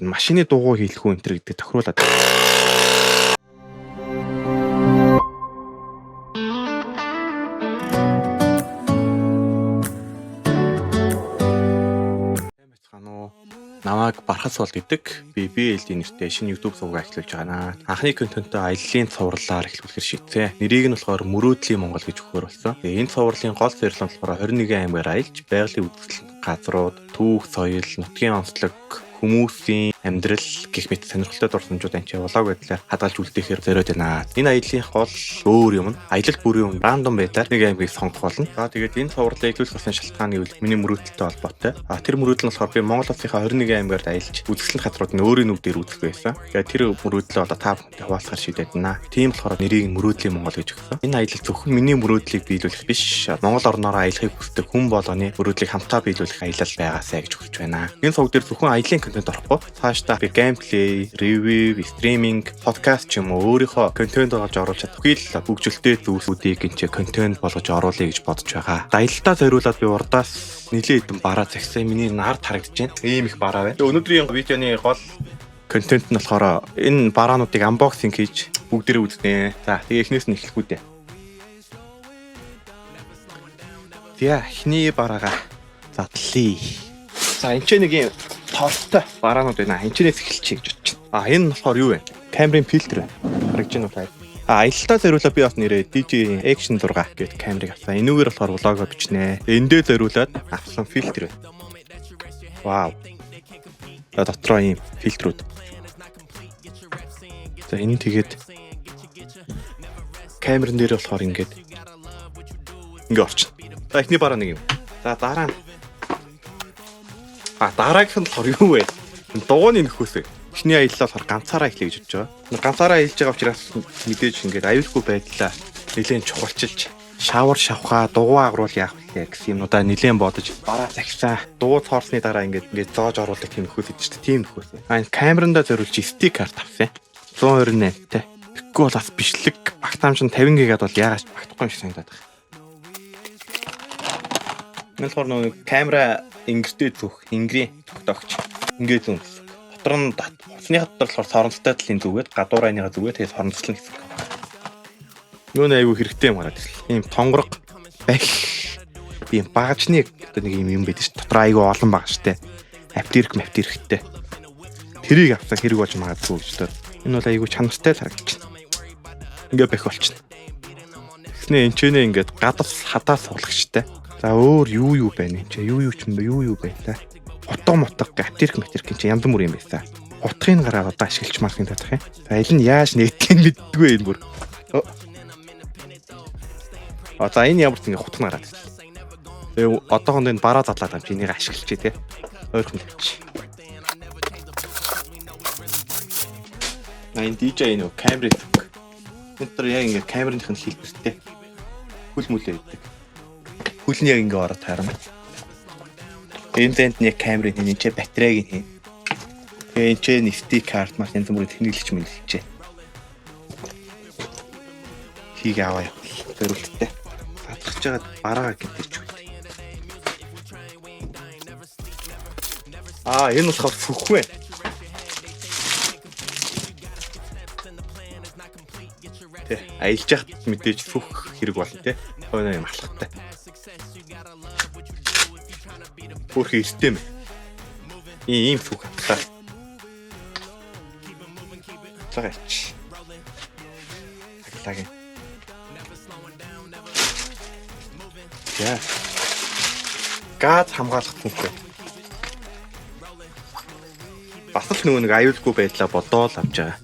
машины дугуй хийлгүү энэ төр гэдэг тохируулаад. Намайг Бархас бол гэдэг. Би BLD нэртэй шинэ YouTube суваг эхлүүлж байгаа. Анхны контентоо аяллаа цувралаар эхлүүлэхээр шийдсэн. Нэрийг нь болохоор Мөрөөдлийн Монгол гэж өгөхөр болсон. Энэ цувралын гол зорилго нь болохоор 21 аймгаар аялж байгалийн үзэсгэлэн газрууд, түүх, соёл, нутгийн онцлог, хүмүүсийн амьдрал гэх мэт сонирхолтой дурсамжууд анчаа влог байдлаар хадгалж үлдээхээр зориод байна. Энэ аяллын гол өөр юм нь аялал бүрийн рандом байдлаар нэг аймгийг сонгох болно. Тэгээд энэ цувралыг эхлүүлэх болсон шалтгааны үйл миний мөрөөдөлтэй холбоотой. Тэр мөрөөдөл нь болохоор би Монгол улсынхаа 21 аймгаар аялж үзэсгэлэн газрууд нь өөрийн нүдээр үзэх байсан. Тэгээд тэр мөрөөдлөө одоо та бүхэнтэй хуваалцахаар шийдээд байна. Тийм болохоор нэрийг Мөрөөдлийн Монгол гэж өгсөн. Энэ аялал зөвхөн миний мөрөөдлийг биелүүлэх биш, Монгол орноороо аялахыг хүсдэг хүн болгоны мөрөөдлийг хамтаа биелүүлэх аялал байгаасай гэж хүсэж байна. Энэ суваг дээр зөвхөн аялын контент орохгүй. Цаашдаа би геймплей, ревю, стриминг, подкаст ч юм уу өөрийнхөө контент олж оруулж чадахгүй л хөгжилтэй зүйлсүүдийг энэ контент болгож оруулъя гэж бодож байгаа. Аялалтаа зориулаад би урдаас нэлээд хэдэн бараа загсан. Миний нард харагдаж байна. Ийм их бараа байна. Өнөөдрийн видеоны гол контент нь болохоор энэ бараануудыг анбоксинг хийж бүгдээрээ үзнэ. За тэгээ эхнээс нь эхлэх үү дээ. За эхний бараагаа задлаа. За энэ ч нэг юм тоолтой бараанууд байна. Энчнээс эхэлчихье гэж бодчих. Энэ болохоор юу вэ? Камерын фильтр байна. Харагдаж байна уу? Аялалтаа зориулаад би бас нэрээ DJ Action 6 гэдэг камерыг авсан. Энүүгээр болохоор влогоо бичнэ. Эндээ зориулаад авсан фильтр байна. Вау. Дотроо ийм фильтрүүд. За энэ тэгээд камерын дээр болохоор ингэ орчин. За эхний бараа нэг юм. За дараа нь дараагийнх нь болохоор юу вэ? Дугууны нөхөөс. Эхний аяллаа болохоор ганцаараа эхлэе гэж бодож байгаа. Ганцаараа аялж байгаа учраас мэдээж ингээд аюулгүй байдлаа нэлээд чухалчилж шавар шавхаа дугуй агруул яах вэ гэсэн юмудаа нэлээд бодож бараа загсан. Дугуй цоорсны дараа ингээд зоож оруулах тийм нөхөөс идэж шүү дээ. Тийм нөхөөс. Камеранда зориулж SD карт авсан. 128-тай. Тэгэхгүй бол бас бичлэг багтаамж нь 50 ГБ бол яагаад багтахгүй юм шиг санагдаад байна. Энэ болохоор нэг камера ингэртэй зүх, ингэрийн тогтоогч. Ингээд зүүн. Дотор нь хоцны дотор болохоор соронцтой талын зүгээд, гадуур айныга зүгээд тэгээд соронцлон гэсэн. Юу нэг айгүй хэрэгтэй юм гараад ирлээ. Ийм тонгорог байх. Ийм багажны одоо нэг юм байдаг ш. Дотор айгүй олон байгаа штэ. Аптирхтэй. Тэрийг авсан хэрэг болж магадгүй гэж тоо. Энэ бол айгүй чанартай харагдаж байна. Ингээ бэх болчихно. Тэгснэ энэ ч ингээд гадаас хадаас суулгачтай. За өөр юу байна энэ ч юу ч юм бэ юу байлаа. Утга аптирх энэ ч янз бүр юм байсан. Утгыг гараад одоо ашиглаж маркетинг татах юм. За аль нь яаж нэгтгэх мэддэггүй энэ бүр. За энэ ямар ч ингэ хутгна гараад. Тэгээ одоохонд энэ бараа задлаад байгаа юм. Энийг ашиглаж тий. Ойрхон тавьчих. Энэ DJ нөө камерын зүг. Энд төр яг ингэ камерынх нь хэлбэртэй. Хүл мүлээ өгдөг. Хүл нь яг ингэ ороод таарна. Энд нэг камерын энэ ч батарейг нь. Энэ ч SD карт маш янз бүрийн технологич мэлчээ. Хийг аваа яв. Зориулттай. Татгаж байгаа бараа гэнтэрч үү. Энэ болохоор фүх вэ. Тэ аялж яхад мэдээж фүх хэрэг болно те. Хойно юм алхахтай. Бүрхий систем. Ийм фүх хатаа. Цагаач. Аглагын. Яа. Газ хамгаалах фүх. Бас л нэг аюулгүй байдлаа бодоол авч байгаа.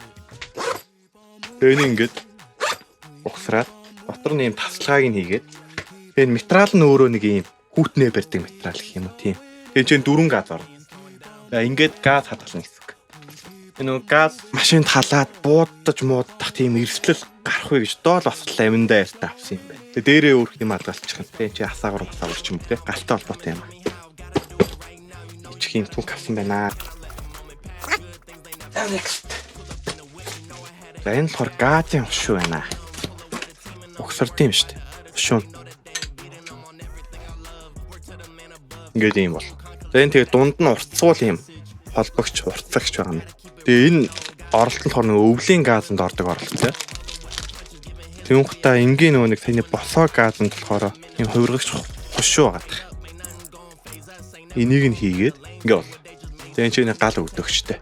Тэгээ ингээд ухсраад дотор нь юм тасалгааг нь хийгээд энэ материал нь өөрөө нэг юм хүүтнээ барьдаг материал гэх юм уу тийм. Тэгээ чинь 4 газ орно. За ингээд газ хадгална гэсэн. Энэ газ машинд халаад буудаж тийм эрсдэл гарах вэ гэж доол бас л аминдаа ярьтаа авсан юм байна. Тэгээ дээрээ өөрх юм алгалчих юм. Тэгээ чи асаагаар ч юм те галтай холбоотой юм. Чих юм түнх авсан байна. За энэ болохоор газын хушуу байна. Ухсард юм шүү дээ. Хушуу. Ингээд юм бол. За энэ тэгээ дунд нь уртцуул юм холбогч, уртлагч байгаа юм. Тэгээ энэ оролт нь болохоор нөгөө өвлийн газанд ордог оролт тийм. Тэнгуутаа энгийн нөгөө нэг таны босоо газанд болохоор юм хувиргагч хушуу байгаа. Энийг нь хийгээд ингээ бол. Тэгээ энэ чинь гал өгдөгчтэй.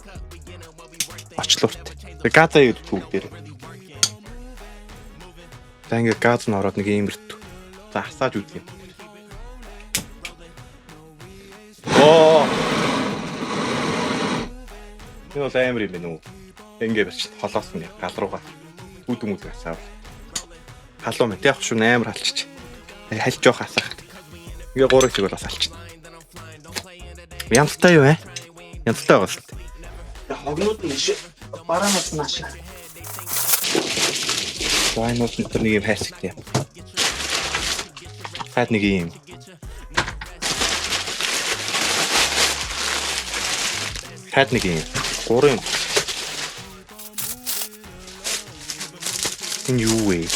Очлуурт. Тэгээ газаа юу түүгээр. За ингээ газ нь ороод нэг иймэрт. За асааж үзье. Оо. Энэ бол амар юм байна уу? Ингээ барьч холоос нь гал руугаа үүд хүмүүс асаав. Халуу мэт яг шүү амар алчиж. Хальж жоох асаах. Ингээ 3 чиг бол бас алчна. Янзтай юу вэ? Янзтай байгаа шүү дээ. Хогнууд нь иш бараанаас нааш. Вайнууд нь нэг юм хайрцагтай. Хаад нэг юм. Хаад нэг юм. 3 юм. Энэ юу вэ?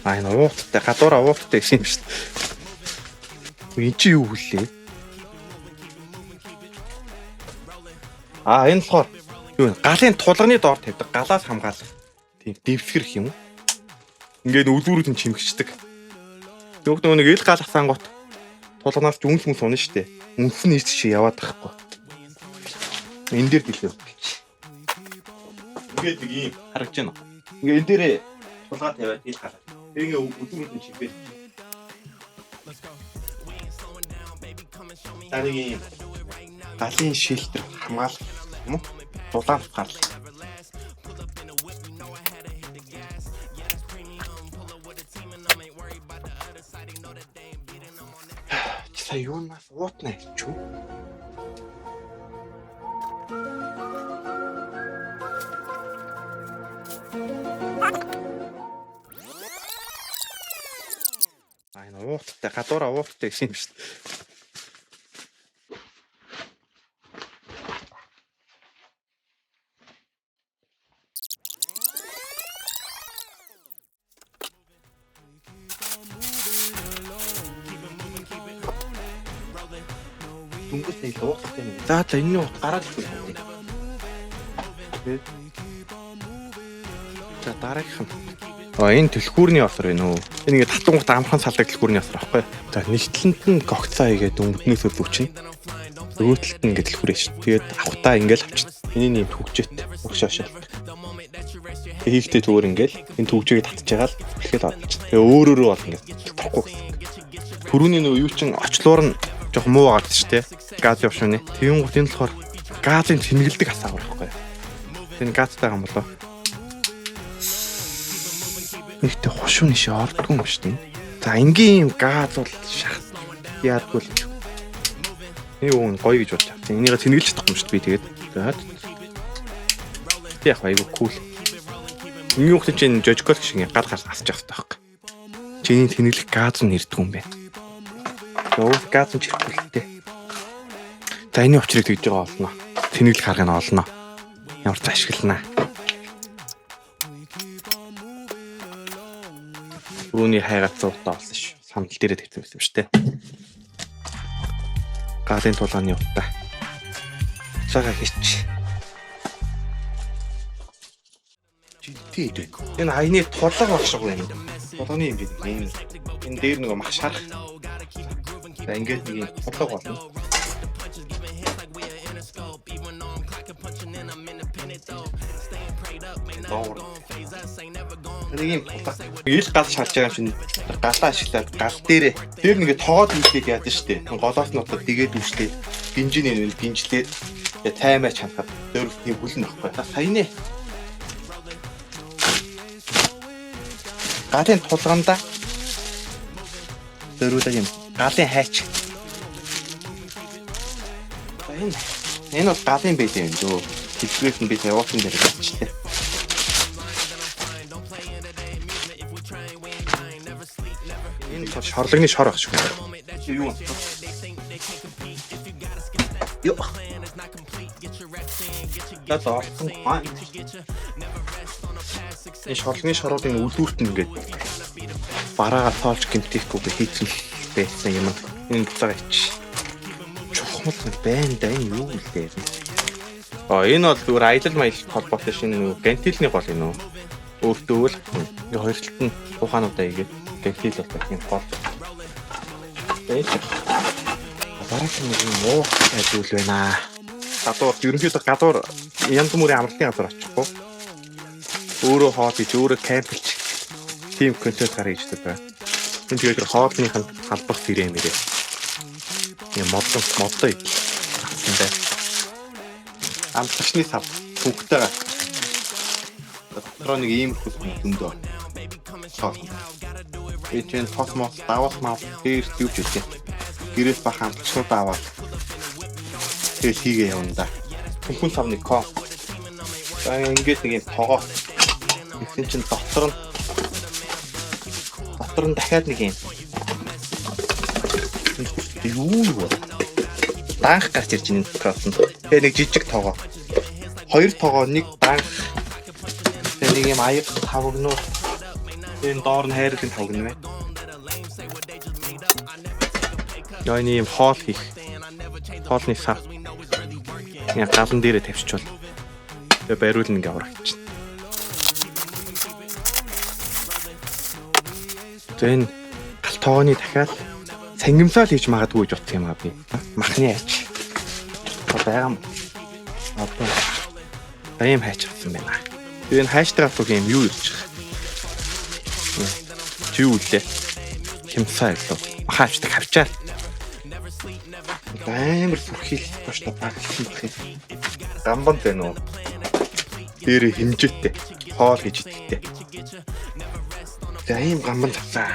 Энэ ууттай гадуура ууттай гэсэн юм шүү дээ. Энд чи юу хүлээ? Энэ болохоор юу вэ? Галын тулганы доор тавьдаг галаас хамгаалах. Тийм дэвсгэр гэх юм уу? Ингээд үлгүүрүүд нь чимэгчдэг. Тэгвэл нөгөө нэг ил гал асаангууд тулганаас ч үнс унна шүү дээ. Үнс нь ирж чи яваад байхгүй. Энэ дээр дэлгэр. Ингээд нэг юм харагдаж байна. Ингээд энэ дээрээ тулгаа тавиад ил гал. Тэгээ үлгүүрүүд нь чимбээ. Таригийн галын шилтер хамгаалах юм уу? Дулаан гарал. Чита юу нас уутна гэж юу? Ууттай гадуура ууттай гэсэн юм шүү дээ. Дүнгээс нэг ууттай юм. За энэ нь гараад ирэх юм. За дараагийнх нь. Энэ түлхүүрний осор байна уу? Энэ ингээд татангуут амхан салдаг түлхүүрний осор аахгүй. За нэгтлэнт нь когцоо игээд өнгөнөөс өвчнө. Нөгөөтлөлт нь ингээд түлхүүрээ шүү. Тэгээд авахтаа ингээд авчихна. Энийг юм түгжээт өгшөшөөл. Хийхдээ зүгээр ингээд энэ түгжээг татж байгаа л эхлэхэд олчихна. Тэгээ өөрөөрөө бол ингээд тохгүй. Түрүүний нөгөө юу чин очлуур нь жоох муу байгаа шүү дээ. Газ явшууны. Тэгүн гут энэ болохоор газын тэнэгэлдэг асаа байхгүй. Энэ газтай юм болоо. Нэгтэй хушууны ши ордгүй юм шүү дээ. За энгийн юм газ бол шах яадгүй л. Энэ үн гоё гэж бодож байна. Энийг тэнэгэлж чадахгүй юм шүү дээ би тэгээд. За. Яг айгу кул. Миний хүүхэд чинь жожкол шиг гал гал асаж явах таахгүй. Чиний тэнэглэх газ нь ирдгүй юм байна. Өө газ нь чирхүүлтэй. За энэ учрыг тэгж байгаа олно. Тэнэглэх аргыг нь олно. Ямар ч ашиглана. Рууны хайгаад цуутаа олсон ш. Сандал дээрээ тавьсан байсан шүү дээ. Галын тулааны утаа. Цагаа хийч. Жинтэй. Энэ айны тулаг багшгүй юм. Тулааны юм бид юм. Энэ дээр нөгөө мах шарах. За ингээд нэг юм тулаг болно. Нэг юм тулаг. Ил гал шалж байгаа юм чинь галаа ашиглаад гал дээр нэгээ тоогоод үлдээд яад нь штэ. Голоос нь одоо тэгээд үүшлээд гинжиний нэл гинжлээд таймаа чанахад дөр тийм бүлэн байхгүй. Саяны галын тулганда дөрүүлээ юм. Галын хайч. Энэ бол галын бэлээ юм дөө. Тэтгэврт нь би явуулсан дээр байна. Энэ шорлогны шор ах шүү. Юу? Ёо. Тата орсон гоо. Энэ шорлогны шоруудын үлдүүрт нь ингээд бараагаа тоолж гэмтээхгүй хийцэн байсан юм. Энэ буцаага ич. Чухал мол байна да энэ юу гэлээ. Энэ бол зүгээр аялал маялал холбоотой шинэ нэг гантилны гол юм уу? Өөртөө л ингээ хоёр талд нь ухаануудаа игээд гантил бол тийм гол. Бараг нэг муу зүйл байна. Гадуур ерөнхийдөө гадуур янз бүрийн амралтын газар очихгүй. Өөрөө хоол хийж өөрөө кампилч тийм контент гаргаж ирдэг байна. Тэгээд хоолных нь халбах зэрэмээрээ юм модтой юм байна. Амтчны сав хүүхдтэйгээ дотроо нэг иймэрхүү дүндөө. Эцэн космос давах мав дээр юуч үгүй. Гэрээс бах амтчнууд аваад тэгэл хийгээ явна да. Хүн савны ком. Ингээд нэг юм тоогоо. Тэгсэн чинь дотор нь дахиад нэг юм. Юу данх гарч ирж байгаа микрофон. Тэгээ нэг жижиг тоогоо. Хоёр тоогоо нэг данх. Тэгээ нэг юм аяг тавгнуу. Энэ доор нь хайрлын тавгнуу. Яа энэ юм хоол хийх. Хоолны сав. Яа галан дээрээ тавьчихвал. Тэгээ бариулна ингээ аврагч. Тэн галтооны дахиад сангимсаал хийж магадгүй гэж бодсон юм аа би. Махны айч. Байгаа юм. Одоо баям хайч авсан байна. Тэгээ энэ хайштрафыг юм юу ирж байгаа. Чи юу лээ? Хэмсаа илүү. Махаачдаг хавчаар. Амар сүрхийл бошто багтсан бах юм. Гамбан байна уу? Дээр хэмжээтэй. Хоол хийж идэгтэй. За ийм гамбан тавцаа.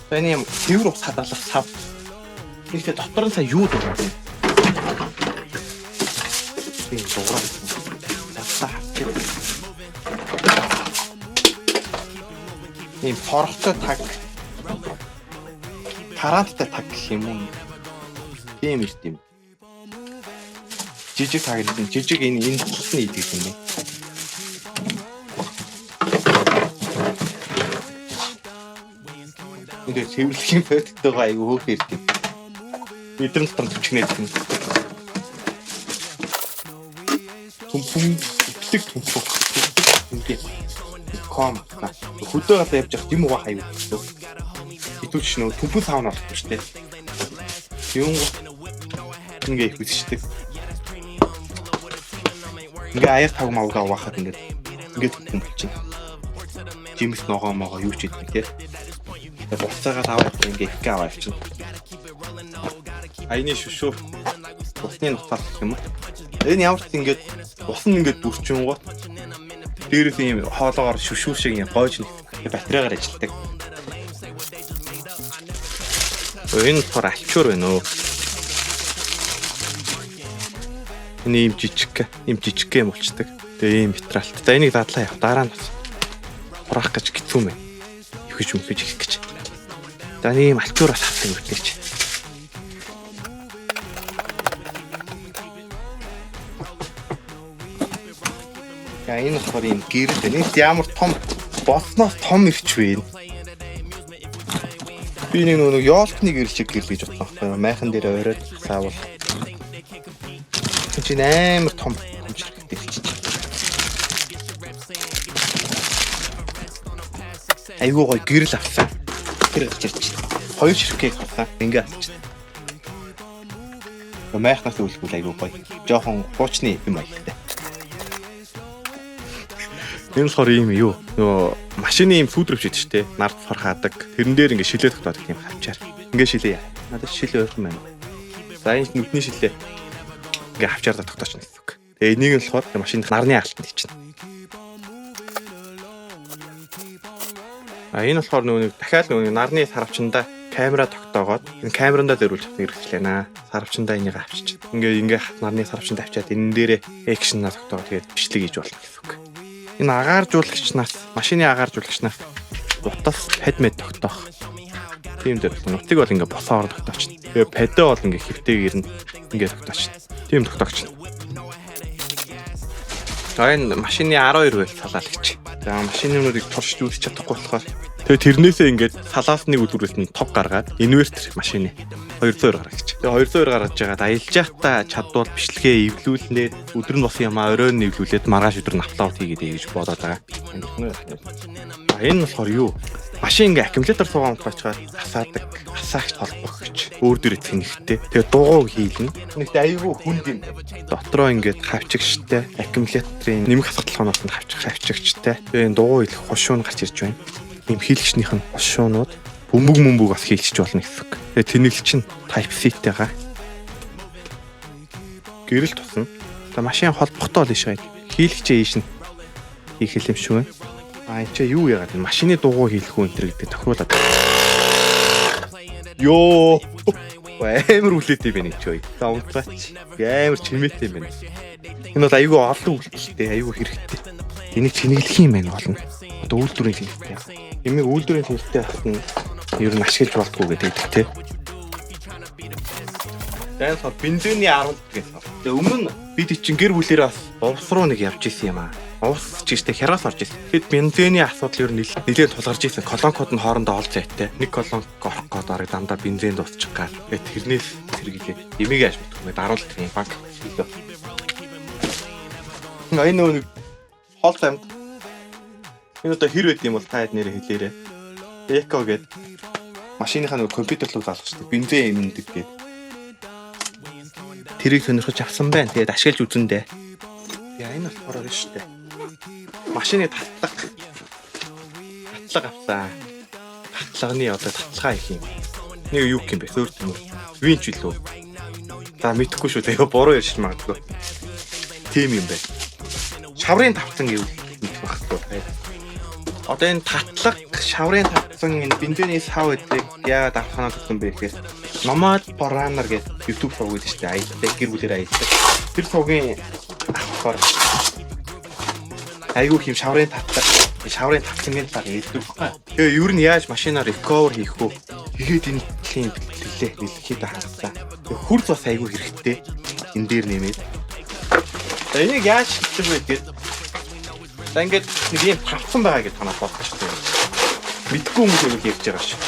Тэний юм цэвэр ус хадгалах сав. Ихтэй дотор нь сая юу дураа. Тийм дураа. Тавцаа. Ийм форхтой таг. Тараанттай таг гэх юм уу? Тийм их тийм. Жижиг таг гэдэг нь жижиг энэ тусны идэг юм бэ. Ингээд цэвэрлэгийн фотогтойгоо айгүй хөөх ирдэг. Эдгээр дотор төчгнээд юм. Түмпүн итлэг түмпүн. Ингээд ком. Хөдөө гадаа явж явах юм уу хаяа. Итүүч нөө түмпүн саун болохгүй шүү дээ. Юм ингээд их үзчихдэг. Ингээ аяг таг мавгаа угаахад ингээд түмпүн чинь. Жимс ногоо могоо юу ч идэх тийм. Буцаагаа таваад ингээ их аваа явчихна. Айны шүшүү. Усны нутгаар гэх юм уу? Энэ ямар ч ингээд ус нь ингээд бүрчин гоо. Дээрээс ийм хоолоогоор шүшүү шиг юм гойж батарейгаар ажилладаг. Энэ тор алчуур байна уу? Энэ ийм жижиг юм болчдаг. Тэгээ ийм материалт. За энийг дадлаа яв. Дараа нь хураах гэж гитүү мэ. Ихэж өмхөж их гэж. За ийм алчуураас авсан үтгийч. За энэ болохоор ийм гэрэл байна. Энд ямар том болсноос том ирч вэ? Би нэг ёолтны гэрэл шиг гэрэл гэж бодлоо байхгүй юу? Майхан дээр оройд саавал. Чи амар том ширхэгтэй хэлчих. Айгуу гоё гэрэл авсан. Тэр гарч ирж байна. Хоёр ширхгийг авсан. Ингээ авчихсан. Майхнаас үлгүүл айгуу гоё. Жохон хуучны юм аягтай. Энэ болохоор юм юу? Нөгөө машины юм сүүдрөвч гэдэг чинь нард форхаадаг. Тэрэн дээр ингээ шилээ тогтоодог юм хавчаар. Ингээ шилээ. Надад шилээ ойрхон байна. За энэ нүдний шилээ. Ингээ хавчаардаа тогтоочно гэсэн үг. Тэгээ энийг нь болохоор машинд нарны алтанд хийчихнэ. Энэ болохоор нөгөө дахиад нөгөө нарны сарвчандаа камера тогтоогоод энэ камерандаа зөрүүлж авах хэрэгчлээ. Сарвчандаа энийг авчиж. Ингээ нарны сарвчанд авчиад энэ дээрээ экшнаа тогтоогоод тэгээд бичлэг хийж болно гэсэн үг. Энэ агааржуулагчнаас машины агааржуулагчнаас утас падмэд тогтоох. Тийм дээр нутгийг бол ингээ босоор тогтоочно. Тэгээ падэ бол ингээ хэвтэйгээр нь ингээ тогтоочно. Тийм тогтоогчно. За энэ машины 12 байл салаалагч. За машинуудыг туршиж үзэж чадахгүй болохоор Тэгээ тэрнээсээ ингээд салаасны үлгэрээс нь тог гаргаад инвертер машины 200 гаргаж. Тэгээ 200 гаргаж жагаад аялж явахдаа чадвал бичлэгээ эвлүүлнээд өдөр нь бос юмаа оройн эвлүүлээд маргааш өдөр нь апплод хийгээд гэж бодоод байгаа. Энэ болохоор юу? Машин ингээ аккумулятор суугаад бачгаад хасаадаг, хасаагч холбогч. Өөр дөрөв тэнхтэй. Тэгээ дугуйг хийлнэ. Нэгт аюу хүнд юм. Дотроо ингээд хавчигчтай, аккумуляторын нэмэх хасагдлахоноос нь хавчигчтай. Тэгээ дугуй их хошуун гарч ирж байна. Ийм хийлгчнийх нь хошуунууд бөмбөг бас хийлгэж болно гэсэн. Тэгээ тэнэглэл чинь Type-C-тэйгаа. Гэрэл тусна. Тэгээ машин холбохдоо л ишээ. Хийлгчээ ийш нь хийх юм шиг байна. Чи юу яагаад машины дугуй хийлэх үү энэ гэдэг тохируулаад. Йоо. Амар үлээтэй байна ч ой. За унтаач. Амар чимээтэй байна. Энэ бол аюу олон үлдэлтэй, аюу хэрэгтэй. Энийг чинэглэх юм байна болно. Одоо үйлдвэрийн тэнхтэй. Эмийг үйлдвэрийн тэнхтэй хатна. Ер нь ашиглаж болтгоо гэдэг те. Дайс хол бензиний 10 гэсэн. Тэгээ өмнө бид чинь гэр бүлээрээ бас увс руу нэг явж исэн юм аа. Уус ч гэжтэй хяраас орж ирсэн. Тэгэд бензиний асуудал ер нь нэлээд тулгарч ирсэн. Колонкод нь хоорондоо олж зайтай. Нэг колонк орох гээд арга дандаа бензин дуусчих гал. Тэгээд тэрнээс сэргийлээ. Эмийг яаж мэдэх вэ? Даруулт юм банк. Энэ нэг хоолт амьд. Энэ одоо хэр байд юм бол та хэд нэрээ хэлээрээ. Эко гээд машиныхаа нэг компьютер руу залгачдаг. Бензин эмнэдэг гээд. Тэрийг сонирхож авсан байна. Тэгээд ашиглаж үзэндээ. Энэ болохоор байна шүү дээ. Машины татлага авсан. Татлагны одоо татлагаа их юм. Нэг юу юм бэ? Зөөр төмөр. Винч илүү. За мэдхгүй шүү дээ. Буруу ярьж магадгүй. Тийм юм байна. Шаврын тавцан гэвэл мэдэх багхгүй. Одоо энэ татлага шаврын тавцан энэ бензиний сав гэдэг яагаад авахнаа гэсэн бэ гэхээр Nomad Runner гэдэг YouTube сувг гэдэг шүү дээ. Аялдаг гэр бүлээр аялдаг. Тэр сувгийн авахаар айгүй юм шаврын татлагын баг ээлдэг байна. Тэгээ юу нь яаж машинаар recover хийх вэ? Хийгээд энэ клин бэлтгэлээ нэлэхэд хангалттай. Тэгээ хурц бас айгүй хэрэгтэй. Энэ дээр нэмээд. За энийг яаж хийх вэ гэдэг. За ингээд нэг юм тавцсан байгаа гэж танаа бодож шүү дээ. Мэдгүй хүмүүс юу ярьж байгаа шүү.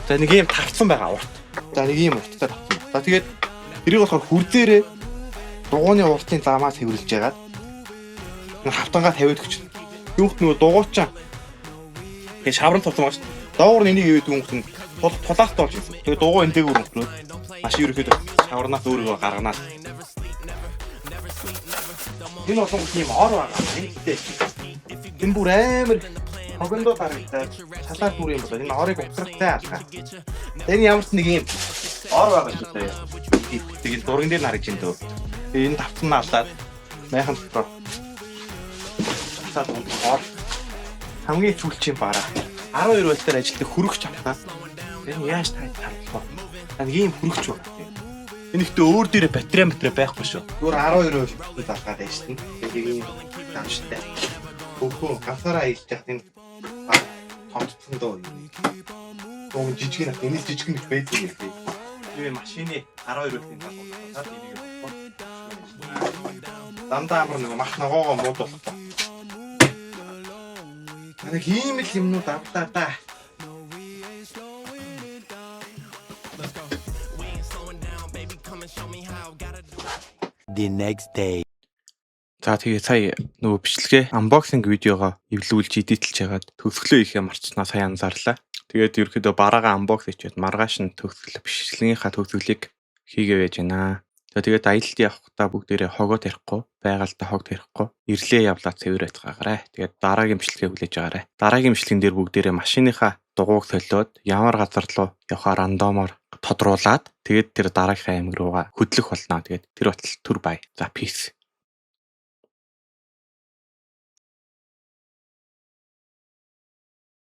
За нэг юм тавцсан байгаа урт. За нэг юм урттай тавцсан. За тэгээд тэрийг болохоор хүрзээрээ дугууны уртын замаас хэвэрлж ягаад хавтангаа тавиад өгч. Юунх нөгөө дугуйчаа. Тэгээ шаврын тулсан маш. Доогуур нь энийг ивэдэг хүмүүс нь тулаас тоолж ирсэн. Тэгээ дугуй энэ дээгүүр өнгөрөөд машин ерөөхдөө шаврнаас өөрийгөө гарганаад. Энэ олон тийм ор байгаа. Энэ бүр амар хогондоо тарихтай. Шалаар бүр юм болоо. Энэ орыг уцрахтай алгаа. Энэ ямар ч нэг юм ор байгаа шүү дээ. Тэгээд дурган дээр нарыг чинь дөө. Энэ тавцан наалаад майхан дотор ор хамгийн чүлчийн бараа 12 байлтаар ажилтдаг хөрөгч авлаа. Энэ яаж таарлах вэ? Нэг ийм хөрөгч байна. Энэ ихтэй өөр дээрээ батарей байхгүй шүү. Зүгээр 12 байлтад алгаад байж шин. Тэгээд ийм дамжтай. Өөхөө ганцаараа аялж яхад энэ томцсон доо. Гоо жижиг нэг энэс жижиг нэг байдаг юм лээ. Тэгээ машины 12 байлтын талбарт энийг дандаа амар нэг мах ногоогоо муудуулах. Нэг ийм л юмнууд авлаа да. The next day. За тэгээ сая нөгөө бичлэгээ unboxing видеогоо эвлүүлж эдитэлж ягаад төгсгөлөө ихэ марцснаа сая анзаарлаа. Тэгээд ерөөхдөө бараагаа unbox хийчихэд маргааш нь төгсгөл бичлэгийнхаа төгсгөлийг хийгээ байж байна. Тэгээд аялалд явахдаа бүгдээрээ хогоо тарихгүй, байгальтаа хог тарихгүй, ирлээ явлаад цэвэр байцгаагаарай. Тэгээд дараагийн бичлэгээ хүлээж агаарай. Дараагийн бичлэгэн дээр бүгдээрээ машиныхаа дугуйг солиод ямар газар руу явахаар рандомоор тодруулаад тэгээд тэр дараагийнхаа аймаг руугаа хөдлөх болно. Тэгээд тэр батал түр бай. За peace.